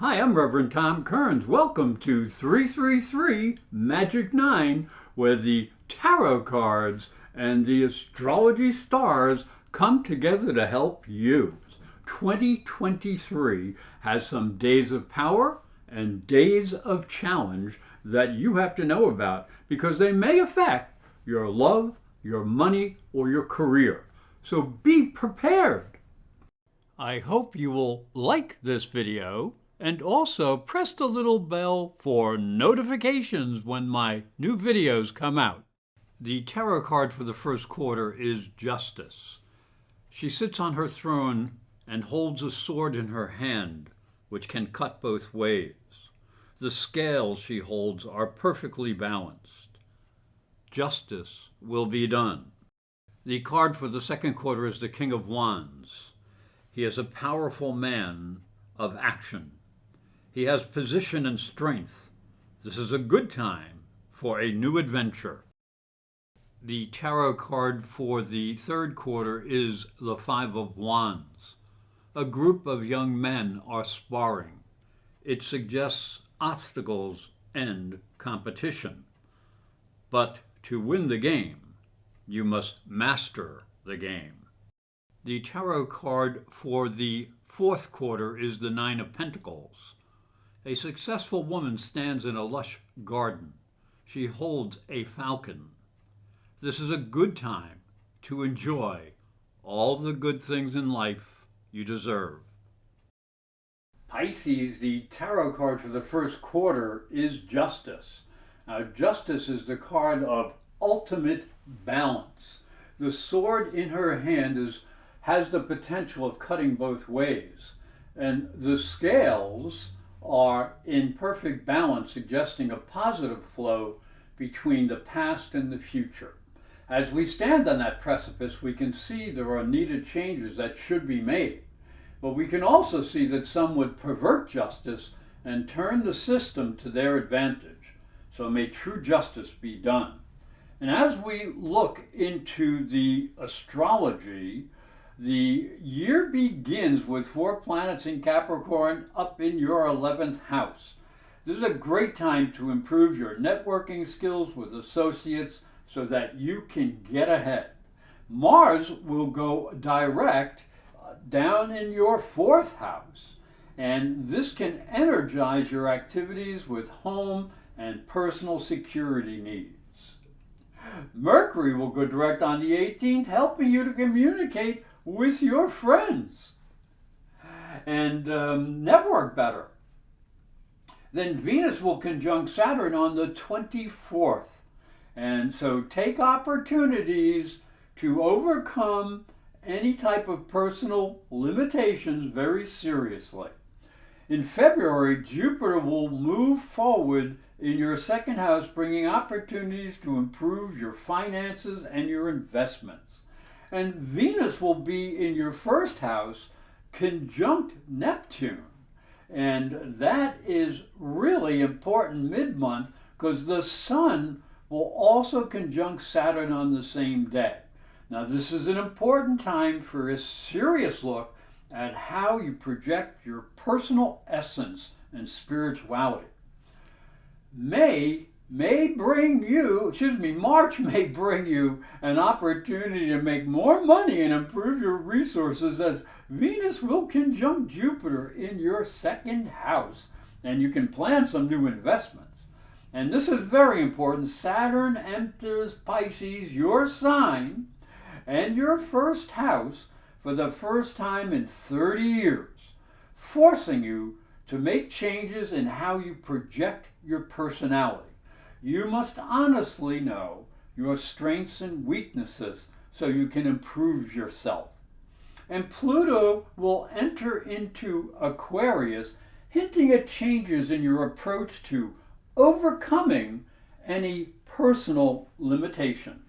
Hi, I'm Reverend Tom Kearns. Welcome to 333 Magic 9, where the tarot cards and the astrology stars come together to help you. 2023 has some days of power and days of challenge that you have to know about because they may affect your love, your money, or your career. So be prepared. I hope you will like this video and also press the little bell for notifications when my new videos come out. The tarot card for the first quarter is Justice. She sits on her throne and holds a sword in her hand, which can cut both ways. The scales she holds are perfectly balanced. Justice will be done. The card for the second quarter is the King of Wands. He is a powerful man of action. He has position and strength. This is a good time for a new adventure. The tarot card for the third quarter is the Five of Wands. A group of young men are sparring. It suggests obstacles and competition. But to win the game, you must master the game. The tarot card for the fourth quarter is the Nine of Pentacles. A successful woman stands in a lush garden. She holds a falcon. This is a good time to enjoy all the good things in life you deserve. Pisces, the tarot card for the first quarter is Justice. Now, Justice is the card of ultimate balance. The sword in her hand has the potential of cutting both ways, and the scales are in perfect balance, suggesting a positive flow between the past and the future. As we stand on that precipice, we can see there are needed changes that should be made, but we can also see that some would pervert justice and turn the system to their advantage. So may true justice be done. And as we look into the astrology, the year begins with 4 planets in Capricorn up in your 11th house. This is a great time to improve your networking skills with associates so that you can get ahead. Mars will go direct down in your 4th house, and this can energize your activities with home and personal security needs. Mercury will go direct on the 18th, helping you to communicate with your friends and network better. Then Venus will conjunct Saturn on the 24th. And so take opportunities to overcome any type of personal limitations very seriously. In February, Jupiter will move forward in your 2nd house, bringing opportunities to improve your finances and your investments. And Venus will be in your 1st house, conjunct Neptune. And that is really important mid-month because the Sun will also conjunct Saturn on the same day. Now, this is an important time for a serious look at how you project your personal essence and spirituality. March may bring you an opportunity to make more money and improve your resources as Venus will conjunct Jupiter in your 2nd house, and you can plan some new investments. And this is very important. Saturn enters Pisces, your sign, and your 1st house for the first time in 30 years, forcing you to make changes in how you project your personality. You must honestly know your strengths and weaknesses so you can improve yourself. And Pluto will enter into Aquarius, hinting at changes in your approach to overcoming any personal limitations.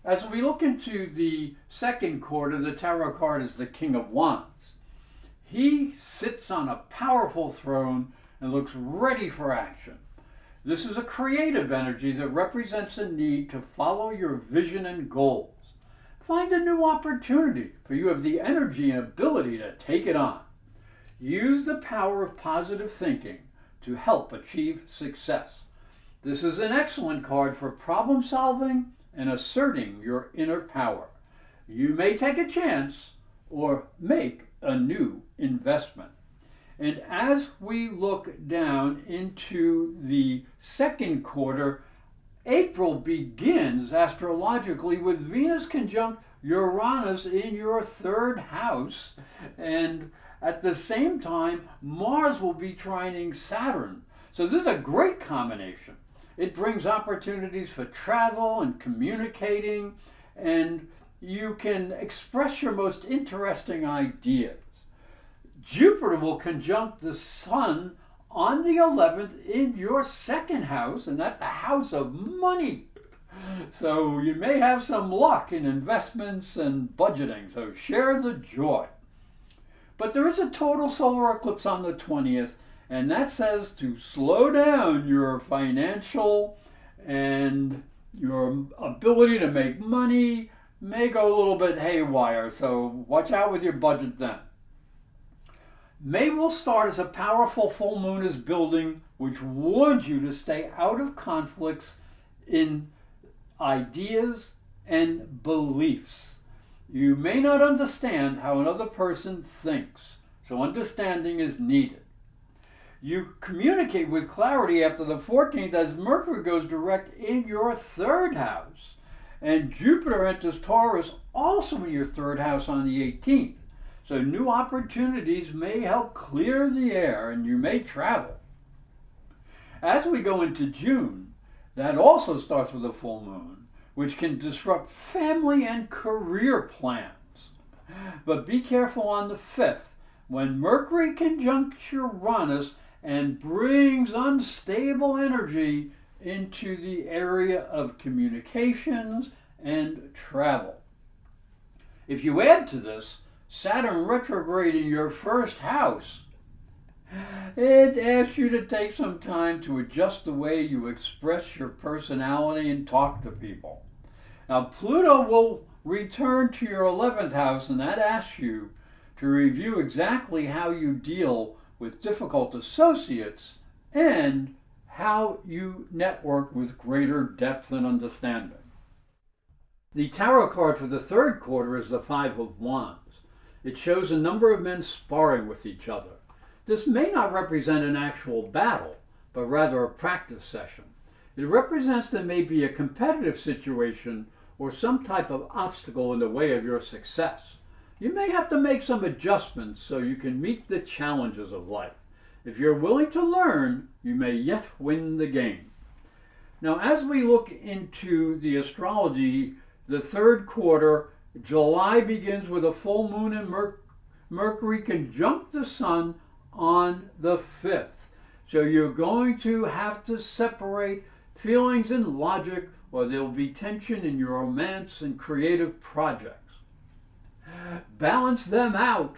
As we look into the second quarter, the tarot card is the King of Wands. He sits on a powerful throne and looks ready for action. This is a creative energy that represents a need to follow your vision and goals. Find a new opportunity, for you have the energy and ability to take it on. Use the power of positive thinking to help achieve success. This is an excellent card for problem solving and asserting your inner power. You may take a chance or make a new investment. And as we look down into the second quarter, April begins astrologically with Venus conjunct Uranus in your third house, and at the same time, Mars will be trining Saturn. So this is a great combination. It brings opportunities for travel and communicating, and you can express your most interesting ideas. Jupiter will conjunct the Sun on the 11th in your second house, and that's the house of money. So you may have some luck in investments and budgeting, so share the joy. But there is a total solar eclipse on the 20th, and that says to slow down your financial and your ability to make money may go a little bit haywire, so watch out with your budget then. May will start as a powerful full moon is building, which warns you to stay out of conflicts in ideas and beliefs. You may not understand how another person thinks, so understanding is needed. You communicate with clarity after the 14th as Mercury goes direct in your third house, and Jupiter enters Taurus also in your third house on the 18th. So new opportunities may help clear the air and you may travel. As we go into June, that also starts with a full moon, which can disrupt family and career plans. But be careful on the 5th, when Mercury conjuncts Uranus and brings unstable energy into the area of communications and travel. If you add to this Saturn retrograde in your first house, it asks you to take some time to adjust the way you express your personality and talk to people. Now, Pluto will return to your 11th house, and that asks you to review exactly how you deal with difficult associates and how you network with greater depth and understanding. The tarot card for the third quarter is the Five of Wands. It shows a number of men sparring with each other. This may not represent an actual battle, but rather a practice session. It represents there may be a competitive situation or some type of obstacle in the way of your success. You may have to make some adjustments so you can meet the challenges of life. If you're willing to learn, you may yet win the game. Now, as we look into the astrology, the third quarter, July begins with a full moon and Mercury conjunct the Sun on the 5th. So you're going to have to separate feelings and logic, or there will be tension in your romance and creative projects. Balance them out.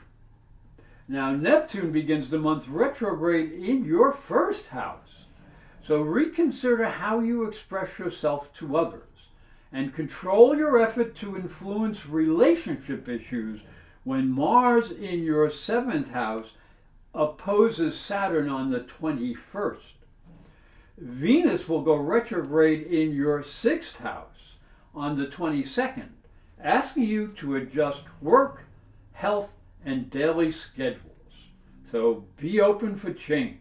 Now, Neptune begins the month retrograde in your first house. So reconsider how you express yourself to others and control your effort to influence relationship issues when Mars in your 7th house opposes Saturn on the 21st. Venus will go retrograde in your 6th house on the 22nd, asking you to adjust work, health, and daily schedules. So be open for change.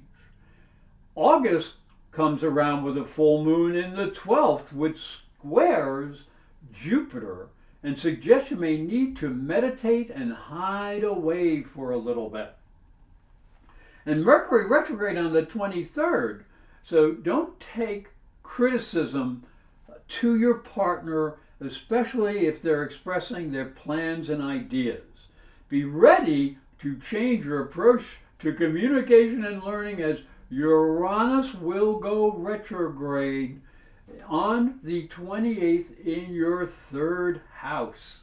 August comes around with a full moon in the 12th, which squares Jupiter and suggests you may need to meditate and hide away for a little bit. And Mercury retrograde on the 23rd, so don't take criticism to your partner, especially if they're expressing their plans and ideas. Be ready to change your approach to communication and learning as Uranus will go retrograde on the 28th in your 3rd house.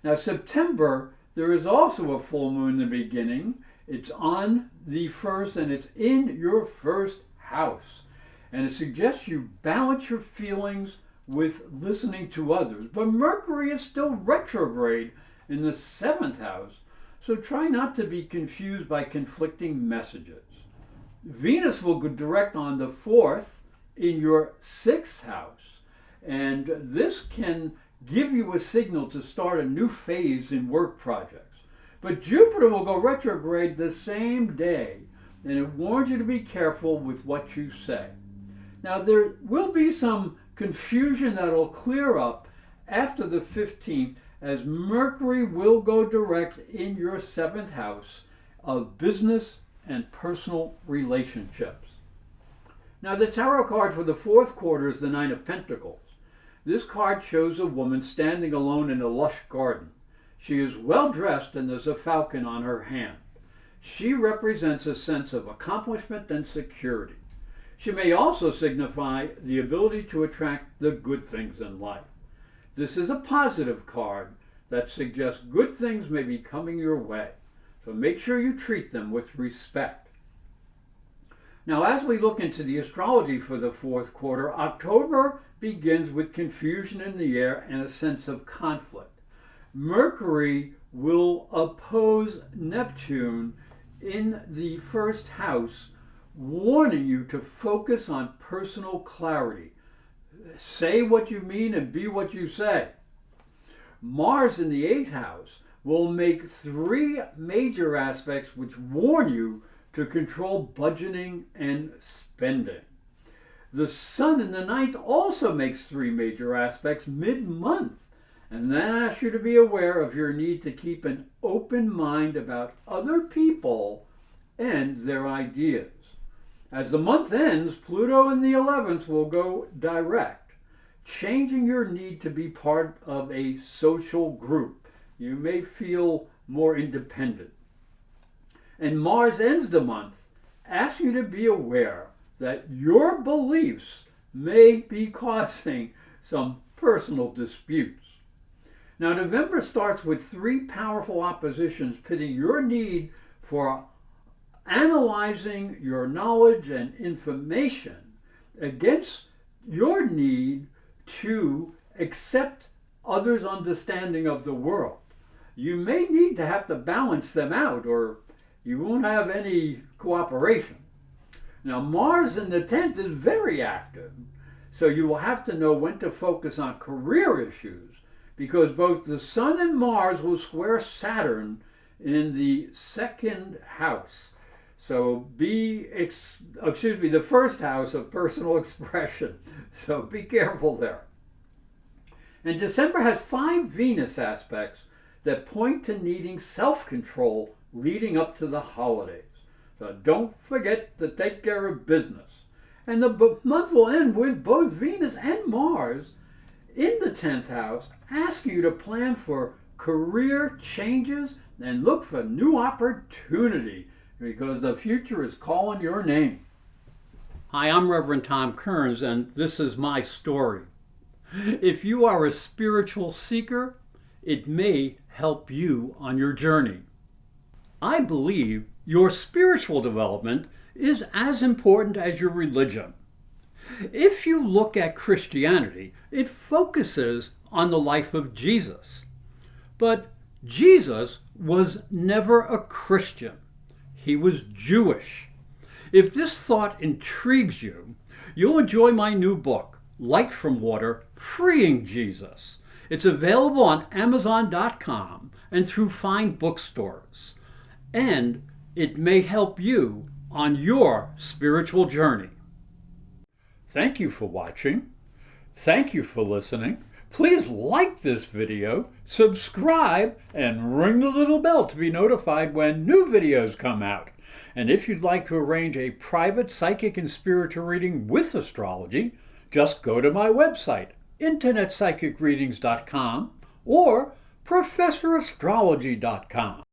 Now, September, there is also a full moon in the beginning. It's on the 1st and it's in your 1st house. And it suggests you balance your feelings with listening to others. But Mercury is still retrograde in the 7th house. so try not to be confused by conflicting messages. Venus will go direct on the 4th in your 6th house, and this can give you a signal to start a new phase in work projects. But Jupiter will go retrograde the same day, and it warns you to be careful with what you say. Now, there will be some confusion that will clear up after the 15th, as Mercury will go direct in your 7th house of business and personal relationships. Now, the tarot card for the 4th quarter is the Nine of Pentacles. This card shows a woman standing alone in a lush garden. She is well dressed and there's a falcon on her hand. She represents a sense of accomplishment and security. She may also signify the ability to attract the good things in life. This is a positive card that suggests good things may be coming your way, so make sure you treat them with respect. Now, as we look into the astrology for the 4th quarter, October begins with confusion in the air and a sense of conflict. Mercury will oppose Neptune in the 1st house, warning you to focus on personal clarity. Say what you mean and be what you say. Mars in the 8th house will make 3 major aspects which warn you to control budgeting and spending. The Sun in the 9th also makes 3 major aspects mid-month, and that asks you to be aware of your need to keep an open mind about other people and their ideas. As the month ends, Pluto in the 11th will go direct, changing your need to be part of a social group. You may feel more independent. And Mars ends the month, asking you to be aware that your beliefs may be causing some personal disputes. Now, November starts with 3 powerful oppositions pitting your need for analyzing your knowledge and information against your need to accept others' understanding of the world. You may need to have to balance them out, or you won't have any cooperation. Now, Mars in the 10th is very active, so you will have to know when to focus on career issues, because both the Sun and Mars will square Saturn in the 2nd house. So the 1st house of personal expression. So be careful there. And December has 5 Venus aspects that point to needing self-control leading up to the holidays. So don't forget to take care of business. And the month will end with both Venus and Mars in the 10th house, asking you to plan for career changes and look for new opportunity, because the future is calling your name. Hi, I'm Reverend Tom Kearns, and this is my story. If you are a spiritual seeker, it may help you on your journey. I believe your spiritual development is as important as your religion. If you look at Christianity, it focuses on the life of Jesus. But Jesus was never a Christian. He was Jewish. If this thought intrigues you, you'll enjoy my new book, Light from Water, Freeing Jesus. It's available on Amazon.com and through fine bookstores. And it may help you on your spiritual journey. Thank you for watching. Thank you for listening. Please like this video, subscribe, and ring the little bell to be notified when new videos come out. And if you'd like to arrange a private psychic and spiritual reading with astrology, just go to my website, internetpsychicreadings.com or professorastrology.com.